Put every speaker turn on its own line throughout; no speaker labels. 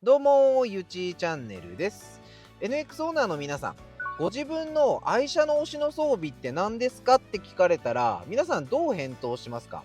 どうもゆちチャンネルです。 NX オーナーの皆さん、ご自分の愛車の推しの装備って何ですかって聞かれたら、皆さんどう返答しますか？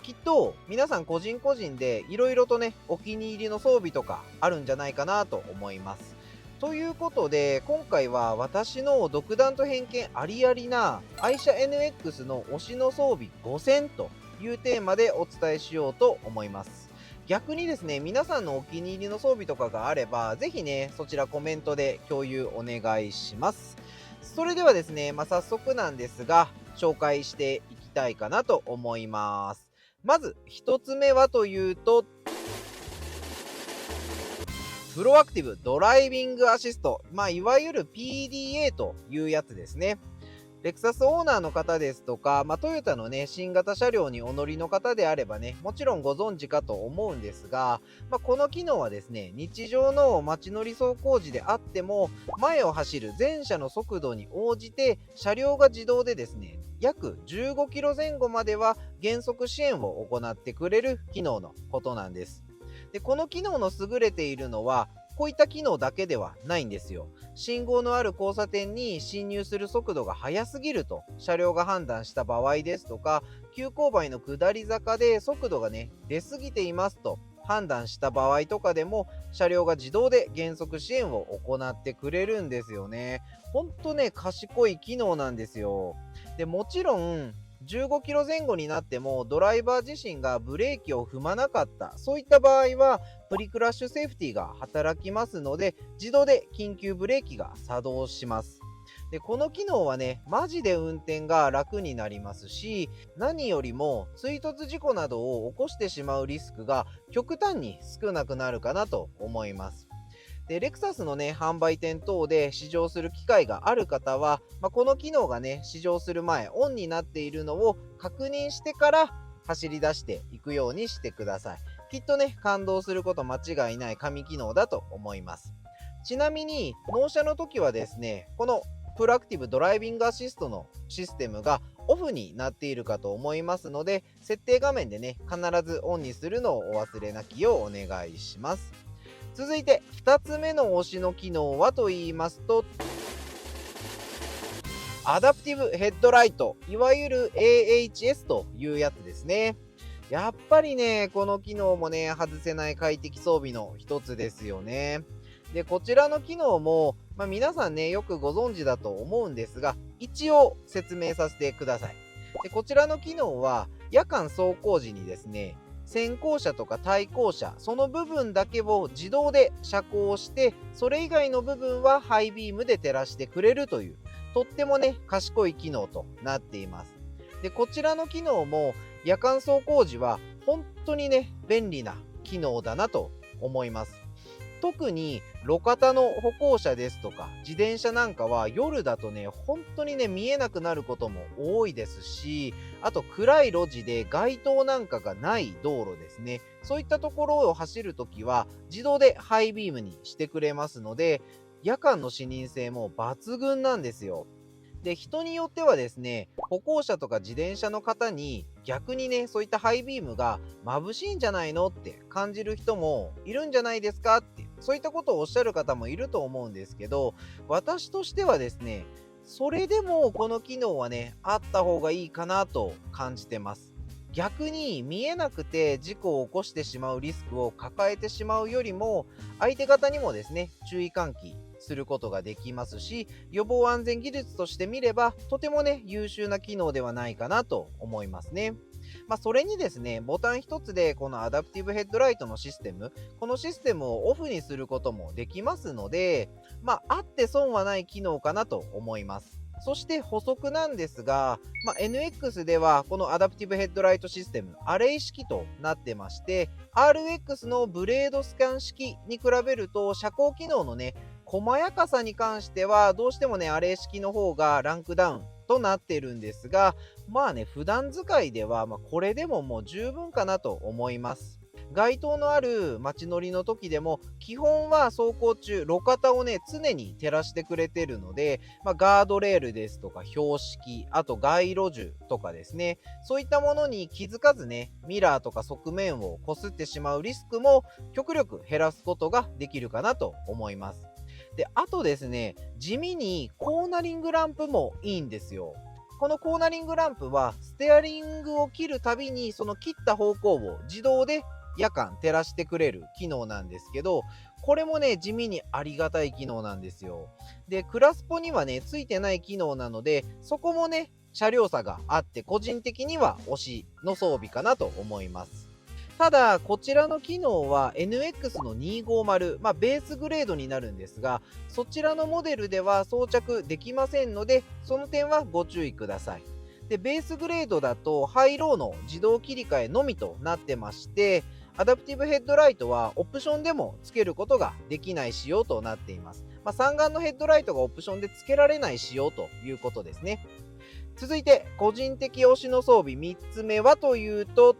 きっと皆さん個人個人でいろいろとね、お気に入りの装備とかあるんじゃないかなと思います。ということで、今回は私の独断と偏見ありありな愛車 NX の推しの装備5選というテーマでお伝えしようと思います。逆にですね、皆さんのお気に入りの装備とかがあれば、ぜひね、そちらコメントで共有お願いします。それではですね、早速なんですが、紹介していきたいかなと思います。まず、一つ目はというと、プロアクティブドライビングアシスト。いわゆる PDA というやつですね。レクサスオーナーの方ですとか、トヨタのね、新型車両にお乗りの方であればね、もちろんご存知かと思うんですが、この機能はですね、日常の街乗り走行時であっても、前を走る全車の速度に応じて、車両が自動でですね、約15キロ前後までは減速支援を行ってくれる機能のことなんです。で、この機能の優れているのは、こういった機能だけではないんですよ。信号のある交差点に進入する速度が速すぎると車両が判断した場合ですとか、急勾配の下り坂で速度がね、出過ぎていますと判断した場合とかでも、車両が自動で減速支援を行ってくれるんですよね。ほんとね、賢い機能なんですよ。で、もちろん、15キロ前後になってもドライバー自身がブレーキを踏まなかった、そういった場合はプリクラッシュセーフティーが働きますので、自動で緊急ブレーキが作動します。で、この機能はね、マジで運転が楽になりますし、何よりも追突事故などを起こしてしまうリスクが極端に少なくなるかなと思います。で、レクサスのね、販売店等で試乗する機会がある方は、この機能がね、試乗する前、オンになっているのを確認してから走り出していくようにしてください。きっとね、感動すること間違いない神機能だと思います。ちなみに、納車の時はですね、このプロアクティブドライビングアシストのシステムがオフになっているかと思いますので、設定画面でね、必ずオンにするのをお忘れなきようお願いします。続いて2つ目の推しの機能はと言いますと、アダプティブヘッドライト、いわゆる AHS というやつですね。やっぱりね、この機能もね、外せない快適装備の一つですよね。で、こちらの機能も、皆さんね、よくご存知だと思うんですが、一応説明させてください。で、こちらの機能は、夜間走行時にですね、先行車とか対向車、その部分だけを自動で遮光して、それ以外の部分はハイビームで照らしてくれるという、とってもね、賢い機能となっています。で、こちらの機能も夜間走行時は本当にね、便利な機能だなと思います。特に路肩の歩行者ですとか自転車なんかは夜だとね、本当にね、見えなくなることも多いですし、あと暗い路地で街灯なんかがない道路ですね。そういったところを走るときは自動でハイビームにしてくれますので、夜間の視認性も抜群なんですよ。で、人によってはですね、歩行者とか自転車の方に逆にね、そういったハイビームが眩しいんじゃないのって感じる人もいるんじゃないですかって、そういったことをおっしゃる方もいると思うんですけど、私としてはですね、それでもこの機能はね、あった方がいいかなと感じてます。逆に見えなくて事故を起こしてしまうリスクを抱えてしまうよりも、相手方にもですね、注意喚起することができますし、予防安全技術として見れば、とてもね、優秀な機能ではないかなと思いますね。それにですね、ボタン一つでこのアダプティブヘッドライトのシステム、このシステムをオフにすることもできますので、あって損はない機能かなと思います。そして補足なんですが、NX ではこのアダプティブヘッドライトシステム、アレイ式となってまして、RX のブレードスキャン式に比べると遮光機能のね、細やかさに関してはどうしてもね、アレイ式の方がランクダウンとなってるんですが、普段使いではこれでももう十分かなと思います。街灯のある街乗りの時でも、基本は走行中、路肩をね、常に照らしてくれてるので、ガードレールですとか標識、あと街路樹とかですね、そういったものに気づかずね、ミラーとか側面を擦ってしまうリスクも極力減らすことができるかなと思います。で、あとですね、地味にコーナリングランプもいいんですよ。このコーナリングランプはステアリングを切るたびにその切った方向を自動で夜間照らしてくれる機能なんですけど、これもね、地味にありがたい機能なんですよ。で、クラスポにはね、ついてない機能なので、そこもね、車両差があって、個人的には推しの装備かなと思います。ただ、こちらの機能は NX の250、ベースグレードになるんですが、そちらのモデルでは装着できませんので、その点はご注意ください。で、ベースグレードだと、ハイローの自動切り替えのみとなってまして、アダプティブヘッドライトはオプションでも付けることができない仕様となっています。三眼のヘッドライトがオプションで付けられない仕様ということですね。続いて、個人的推しの装備3つ目はというと、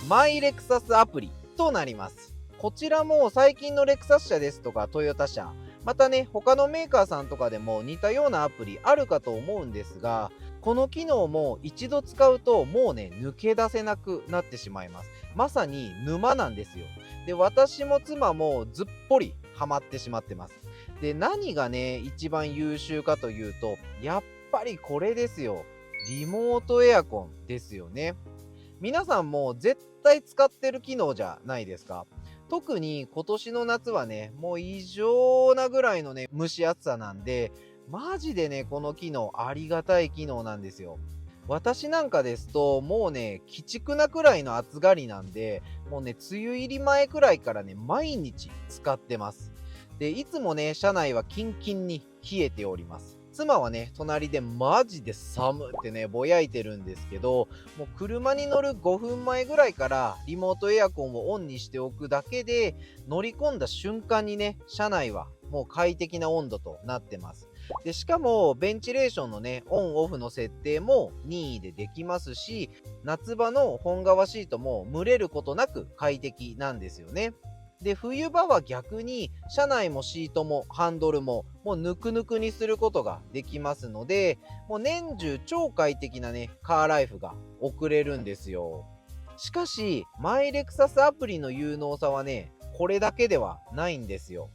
マイレクサスアプリとなります。こちらも最近のレクサス社ですとかトヨタ車、またね、他のメーカーさんとかでも似たようなアプリあるかと思うんですが、この機能も一度使うともうね、抜け出せなくなってしまいます。まさに沼なんですよ。で、私も妻もずっぽりハマってしまってます。で、何がね、一番優秀かというと、やっぱりこれですよ。リモートエアコンですよね。皆さんも絶対使ってる機能じゃないですか。特に今年の夏はね、もう異常なぐらいのね、蒸し暑さなんで、マジでね、この機能ありがたい機能なんですよ。私なんかですと、もうね、鬼畜なくらいの暑がりなんで、もうね、梅雨入り前くらいからね、毎日使ってます。で、いつもね、車内はキンキンに冷えております。妻はね、隣でマジで寒ってね、ぼやいてるんですけど、もう車に乗る5分前ぐらいからリモートエアコンをオンにしておくだけで、乗り込んだ瞬間にね、車内はもう快適な温度となってます。で、しかも、ベンチレーションのね、オンオフの設定も任意でできますし、夏場の本革シートも蒸れることなく快適なんですよね。で、冬場は逆に、車内もシートもハンドルも、もうぬくぬくにすることができますので、もう年中超快適なね、カーライフが送れるんですよ。しかし、マイレクサスアプリの有能さはね、これだけではないんですよ。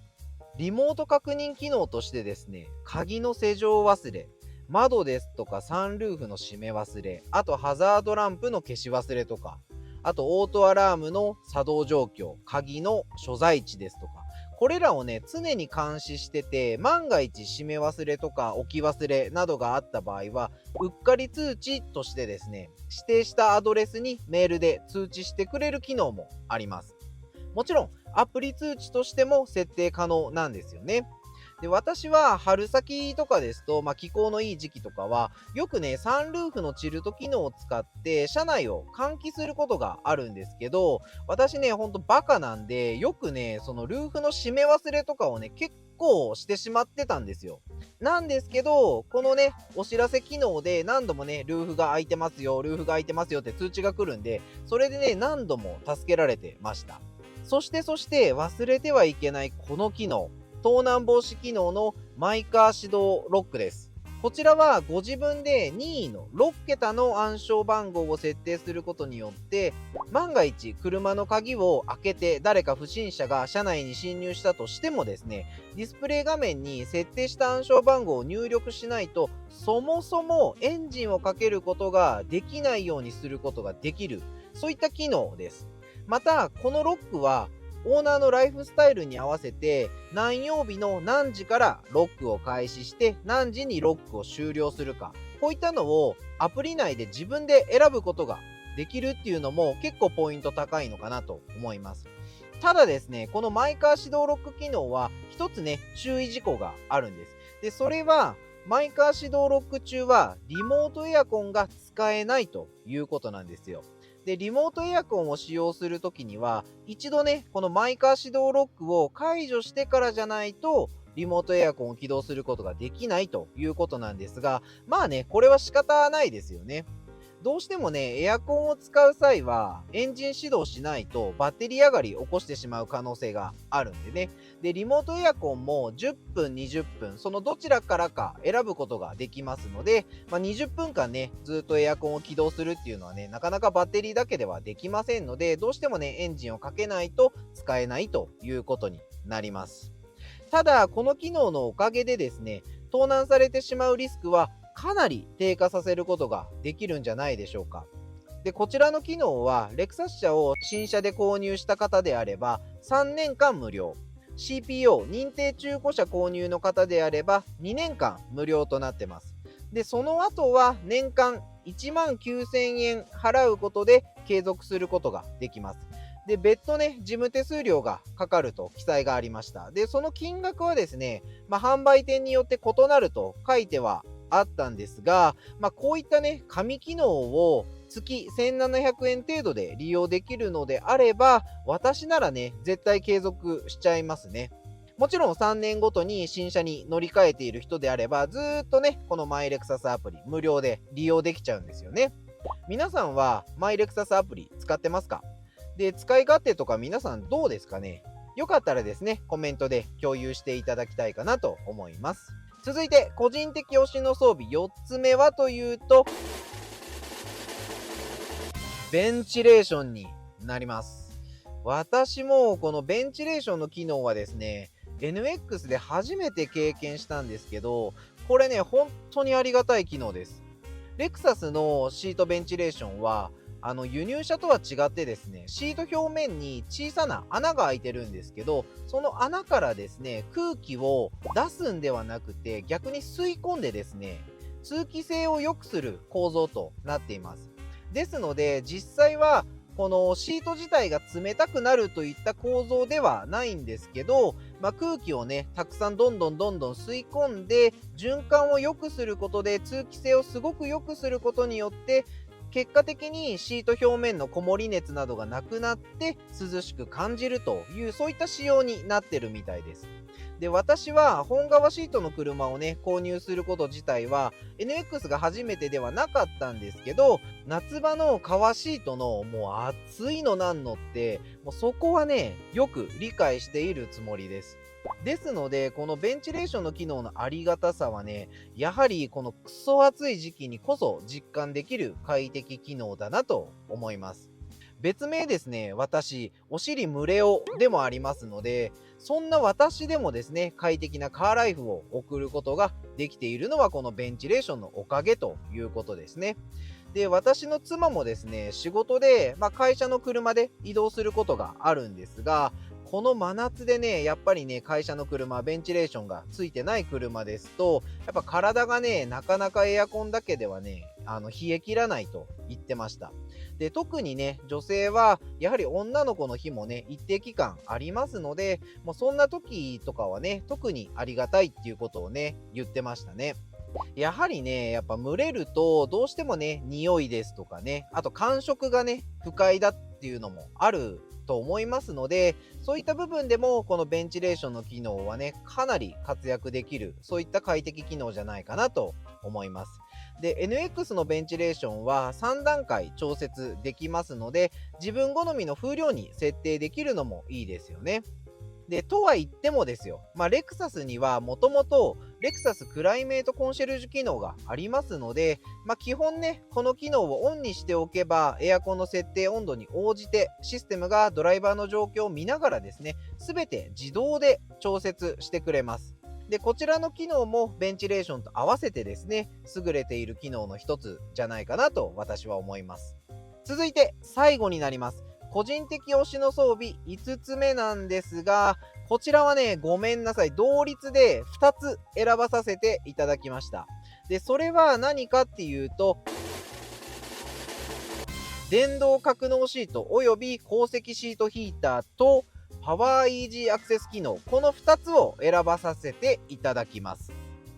リモート確認機能としてですね、鍵の施錠忘れ、窓ですとかサンルーフの閉め忘れ、あとハザードランプの消し忘れとか、あとオートアラームの作動状況、鍵の所在地ですとか、これらをね、常に監視してて、万が一閉め忘れとか置き忘れなどがあった場合は、うっかり通知としてですね、指定したアドレスにメールで通知してくれる機能もあります。もちろん、アプリ通知としても設定可能なんですよね。で、私は春先とかですと、気候のいい時期とかは、よくね、サンルーフのチルト機能を使って、車内を換気することがあるんですけど、私ね、ほんとバカなんで、よくね、そのルーフの閉め忘れとかをね、結構してしまってたんですよ。なんですけど、このね、お知らせ機能で何度もね、ルーフが開いてますよ、ルーフが開いてますよって通知が来るんで、それでね、何度も助けられてました。そして忘れてはいけないこの機能。盗難防止機能のマイカー指導ロックです。こちらはご自分で任意の6桁の暗証番号を設定することによって、万が一車の鍵を開けて誰か不審者が車内に侵入したとしてもですね、ディスプレイ画面に設定した暗証番号を入力しないと、そもそもエンジンをかけることができないようにすることができる、そういった機能です。また、このロックはオーナーのライフスタイルに合わせて何曜日の何時からロックを開始して何時にロックを終了するか、こういったのをアプリ内で自分で選ぶことができるっていうのも結構ポイント高いのかなと思います。ただですね、このマイカー指導ロック機能は一つね、注意事項があるんです。で、それはマイカー指導ロック中はリモートエアコンが使えないということなんですよ。で、リモートエアコンを使用するときには、一度ね、このマイカー指導ロックを解除してからじゃないと、リモートエアコンを起動することができないということなんですが、まあね、これは仕方ないですよね。どうしてもね、エアコンを使う際は、エンジン始動しないとバッテリー上がり起こしてしまう可能性があるんでね。で、リモートエアコンも10分、20分、そのどちらからか選ぶことができますので、20分間ね、ずっとエアコンを起動するっていうのはね、なかなかバッテリーだけではできませんので、どうしてもね、エンジンをかけないと使えないということになります。ただ、この機能のおかげでですね、盗難されてしまうリスクはかなり低下させることができるんじゃないでしょうか。で、こちらの機能は、レクサス車を新車で購入した方であれば、3年間無料。CPO 認定中古車購入の方であれば、2年間無料となってます。で、その後は年間1万9000円払うことで継続することができます。で、別途ね、事務手数料がかかると記載がありました。で、その金額はですね、販売店によって異なると書いてはあったんですが、こういったね、紙機能を月1700円程度で利用できるのであれば、私ならね、絶対継続しちゃいますね。もちろん3年ごとに新車に乗り換えている人であれば、ずーっとね、このマイレクサスアプリ無料で利用できちゃうんですよね。皆さんはマイレクサスアプリ使ってますか？で、使い勝手とか皆さんどうですかね？よかったらですね、コメントで共有していただきたいかなと思います。続いて、個人的推しの装備4つ目はというと、ベンチレーションになります。私もこのベンチレーションの機能はですね、NX で初めて経験したんですけど、これね、本当にありがたい機能です。レクサスのシートベンチレーションは、輸入車とは違ってですね、シート表面に小さな穴が開いてるんですけど、その穴からですね、空気を出すんではなくて、逆に吸い込んでですね、通気性を良くする構造となっています。ですので、実際は、このシート自体が冷たくなるといった構造ではないんですけど、空気をね、たくさんどんどん吸い込んで、循環を良くすることで、通気性をすごく良くすることによって、結果的にシート表面のこもり熱などがなくなって涼しく感じるという、そういった仕様になってるみたいです。で、私は本革シートの車をね、購入すること自体は NX が初めてではなかったんですけど、夏場の革シートのもう暑いのなんのって、もうそこはね、よく理解しているつもりです。ですので、このベンチレーションの機能のありがたさはね、やはりこのクソ暑い時期にこそ実感できる快適機能だなと思います。別名ですね、私、お尻蒸れおでもありますので、そんな私でもですね、快適なカーライフを送ることができているのはこのベンチレーションのおかげということですね。で、私の妻もですね、仕事で、会社の車で移動することがあるんですが、この真夏でね、やっぱりね、会社の車、ベンチレーションがついてない車ですと、やっぱ体がね、なかなかエアコンだけではね、冷え切らないと言ってました。で、特にね、女性は、やはり女の子の日もね、一定期間ありますので、もうそんな時とかはね、特にありがたいっていうことをね、言ってましたね。やはりね、やっぱ蒸れると、どうしてもね、匂いですとかね、あと感触がね、不快だっていうのもあると思いますので、そういった部分でも、このベンチレーションの機能はね、かなり活躍できる、そういった快適機能じゃないかなと思います。で、NX のベンチレーションは3段階調節できますので、自分好みの風量に設定できるのもいいですよね。で、とは言ってもですよ、レクサスにはもともとレクサスクライメートコンシェルジュ機能がありますので、基本ね、この機能をオンにしておけば、エアコンの設定温度に応じて、システムがドライバーの状況を見ながらですね、すべて自動で調節してくれます。で、こちらの機能もベンチレーションと合わせてですね、優れている機能の一つじゃないかなと私は思います。続いて最後になります。個人的推しの装備5つ目なんですが、こちらはね、ごめんなさい。同率で2つ選ばさせていただきました。で、それは何かっていうと、電動格納シートおよび鉱石シートヒーターとパワーイージーアクセス機能、この2つを選ばさせていただきます。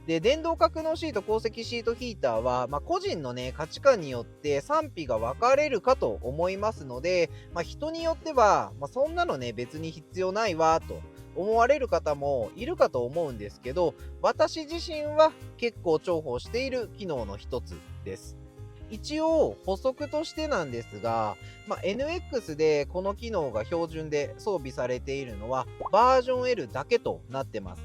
で、電動格納シート、鉱石シートヒーターは、個人のね、価値観によって賛否が分かれるかと思いますので、人によっては、そんなのね、別に必要ないわ、と思われる方もいるかと思うんですけど、私自身は結構重宝している機能の一つです。一応補足としてなんですが、NX でこの機能が標準で装備されているのはバージョン L だけとなってます。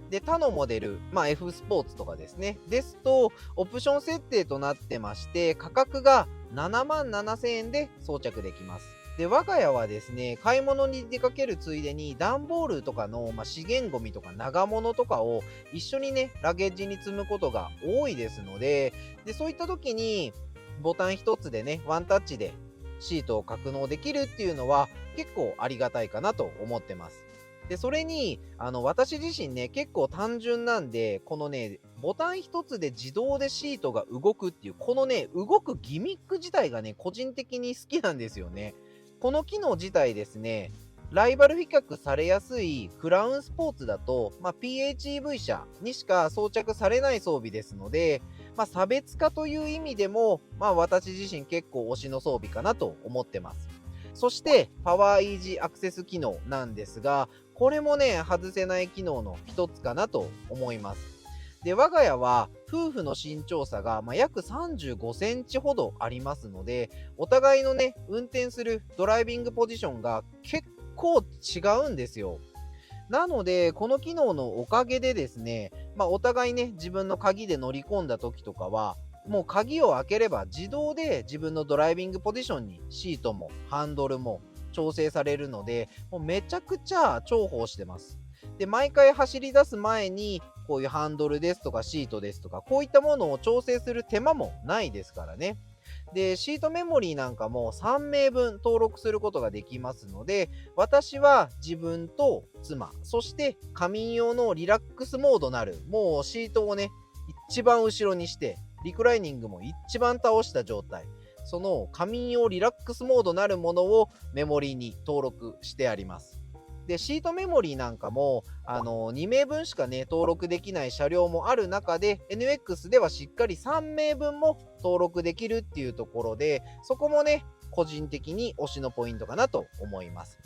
で、他のモデル、F スポーツとかですね、ですと、オプション設定となってまして、価格が77,000円で装着できます。で、我が家はですね、買い物に出かけるついでに、段ボールとかの、資源ゴミとか長物とかを一緒にね、ラゲッジに積むことが多いですので、そういった時に、ボタン一つでね、ワンタッチでシートを格納できるっていうのは、結構ありがたいかなと思ってます。で、それに、私自身ね、結構単純なんで、このね、ボタン一つで自動でシートが動くっていう、このね、動くギミック自体がね、個人的に好きなんですよね。この機能自体ですね、ライバル比較されやすいクラウンスポーツだと、PHEV 車にしか装着されない装備ですので、差別化という意味でも、私自身結構推しの装備かなと思ってます。そして、パワーイージーアクセス機能なんですが、これもね、外せない機能の一つかなと思います。で、我が家は夫婦の身長差が、約35センチほどありますので、お互いのね、運転するドライビングポジションが結構違うんですよ。なので、この機能のおかげでですね、お互いね、自分の鍵で乗り込んだ時とかは、もう鍵を開ければ自動で自分のドライビングポジションにシートもハンドルも調整されるので、もうめちゃくちゃ重宝してます。で、毎回走り出す前に、こういうハンドルですとかシートですとか、こういったものを調整する手間もないですからね。で、シートメモリーなんかも3名分登録することができますので、私は自分と妻、そして仮眠用のリラックスモードなる、もうシートをね、一番後ろにして、リクライニングも一番倒した状態。その仮眠用リラックスモードなるものをメモリーに登録してあります。で、シートメモリーなんかも、2名分しかね、登録できない車両もある中で、NX ではしっかり3名分も登録できるっていうところで、そこもね、個人的に推しのポイントかなと思います。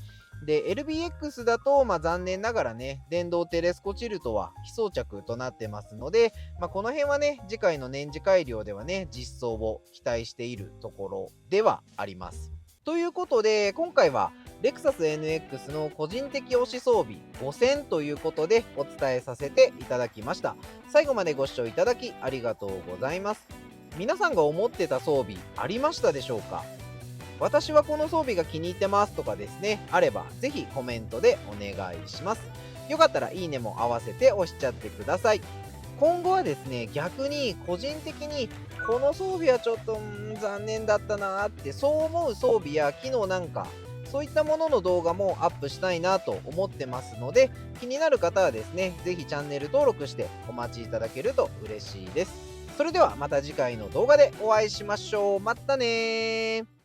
で、LBX だと、残念ながらね、電動テレスコチルトは非装着となってますので、この辺はね、次回の年次改良ではね、実装を期待しているところではあります。ということで、今回はレクサス NX の個人的推し装備5選ということでお伝えさせていただきました。最後までご視聴いただきありがとうございます。皆さんが思ってた装備ありましたでしょうか？私はこの装備が気に入ってますとかですね、あればぜひコメントでお願いします。よかったらいいねも合わせて押しちゃってください。今後はですね、逆に個人的にこの装備はちょっと残念だったなーってそう思う装備や機能なんかそういったものの動画もアップしたいなと思ってますので、気になる方はですね、ぜひチャンネル登録してお待ちいただけると嬉しいです。それではまた次回の動画でお会いしましょう。またねー。